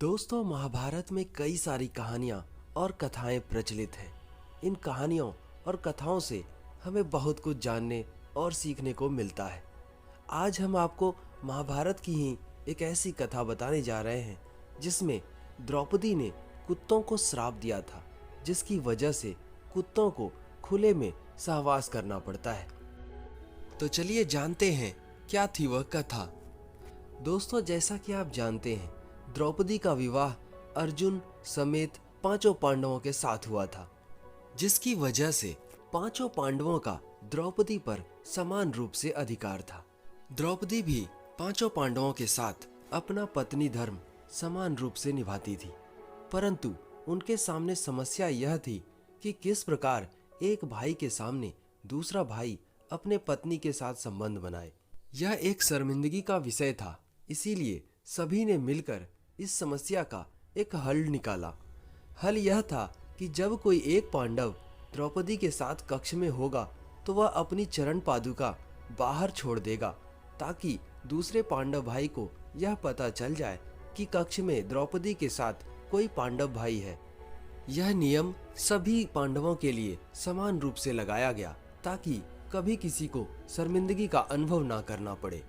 दोस्तों, महाभारत में कई सारी कहानियाँ और कथाएं प्रचलित हैं। इन कहानियों और कथाओं से हमें बहुत कुछ जानने और सीखने को मिलता है। आज हम आपको महाभारत की ही एक ऐसी कथा बताने जा रहे हैं जिसमें द्रौपदी ने कुत्तों को श्राप दिया था, जिसकी वजह से कुत्तों को खुले में सहवास करना पड़ता है। तो चलिए जानते हैं क्या थी वह कथा। दोस्तों, जैसा कि आप जानते हैं, द्रौपदी का विवाह अर्जुन समेत पांचों पांडवों के साथ हुआ था, जिसकी वजह से पांचों पांडवों का द्रौपदी पर समान रूप से अधिकार था। द्रौपदी भी पांचों पांडवों के साथ अपना पत्नी धर्म समान रूप से निभाती थी, परंतु उनके सामने समस्या यह थी कि किस प्रकार एक भाई के सामने दूसरा भाई अपने पत्नी के साथ संबंध बनाए। यह एक शर्मिंदगी का विषय था, इसीलिए सभी ने मिलकर इस समस्या का एक हल निकाला। हल यह था कि जब कोई एक पांडव द्रौपदी के साथ कक्ष में होगा तो वह अपनी चरण पादुका बाहर छोड़ देगा, ताकि दूसरे पांडव भाई को यह पता चल जाए कि कक्ष में द्रौपदी के साथ कोई पांडव भाई है। यह नियम सभी पांडवों के लिए समान रूप से लगाया गया, ताकि कभी किसी को शर्मिंदगी का अनुभव ना करना पड़े।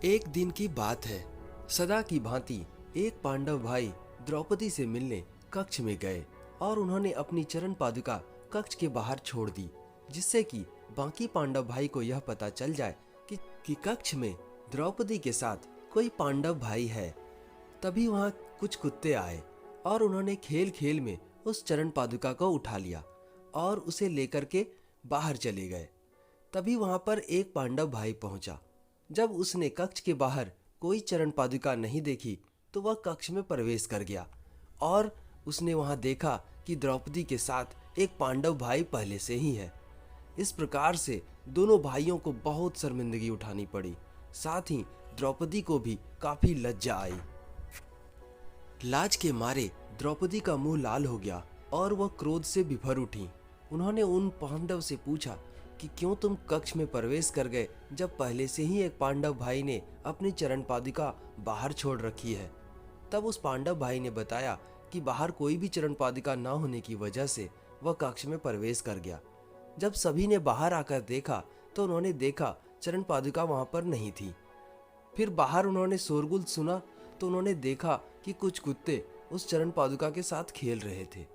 एक दिन की बात है, सदा की भांति एक पांडव भाई द्रौपदी से मिलने कक्ष में गए और उन्होंने अपनी चरण पादुका कक्ष के बाहर छोड़ दी, जिससे कि बाकी पांडव भाई को यह पता चल जाए कि कक्ष में द्रौपदी के साथ कोई पांडव भाई है। तभी वहां कुछ कुत्ते आए और उन्होंने खेल खेल में उस चरण पादुका को उठा लिया और उसे लेकर के बाहर चले गए। तभी वहां पर एक पांडव भाई पहुंचा। जब उसने कक्ष के बाहर कोई चरण पादुका नहीं देखी तो वह कक्ष में प्रवेश कर गया और उसने वहां देखा कि द्रौपदी के साथ एक पांडव भाई पहले से ही है। इस प्रकार से दोनों भाइयों को बहुत शर्मिंदगी उठानी पड़ी, साथ ही द्रौपदी को भी काफी लज्जा आई। लाज के मारे द्रौपदी का मुंह लाल हो गया और वह क्रोध से बिफर उठी। उन्होंने उन पांडव से पूछा कि क्यों तुम कक्ष में प्रवेश कर गए जब पहले से ही एक पांडव भाई ने अपनी चरण पादुका बाहर छोड़ रखी है। तब उस पांडव भाई ने बताया कि बाहर कोई भी चरण पादुका न होने की वजह से वह कक्ष में प्रवेश कर गया। जब सभी ने बाहर आकर देखा तो उन्होंने देखा चरण पादुका वहां पर नहीं थी। फिर बाहर उन्होंने शोरगुल सुना तो उन्होंने देखा कि कुछ कुत्ते उस चरण पादुका के साथ खेल रहे थे।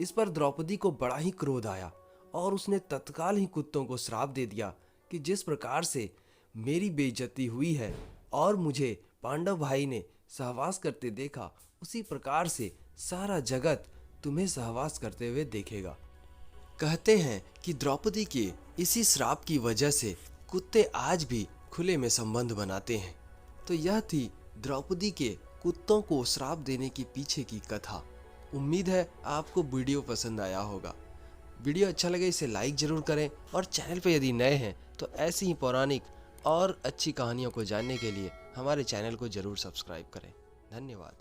इस पर द्रौपदी को बड़ा ही क्रोध आया और उसने तत्काल ही कुत्तों को श्राप दे दिया कि जिस प्रकार से मेरी बेइज्जती हुई है और मुझे पांडव भाई ने सहवास करते देखा, उसी प्रकार से सारा जगत तुम्हें सहवास करते हुए देखेगा। कहते हैं कि द्रौपदी के इसी श्राप की वजह से कुत्ते आज भी खुले में संबंध बनाते हैं। तो यह थी द्रौपदी के कुत्तों को श्राप देने के पीछे की कथा। उम्मीद है आपको वीडियो पसंद आया होगा। वीडियो अच्छा लगे इसे लाइक जरूर करें और चैनल पर यदि नए हैं तो ऐसी ही पौराणिक और अच्छी कहानियों को जानने के लिए हमारे चैनल को जरूर सब्सक्राइब करें। धन्यवाद।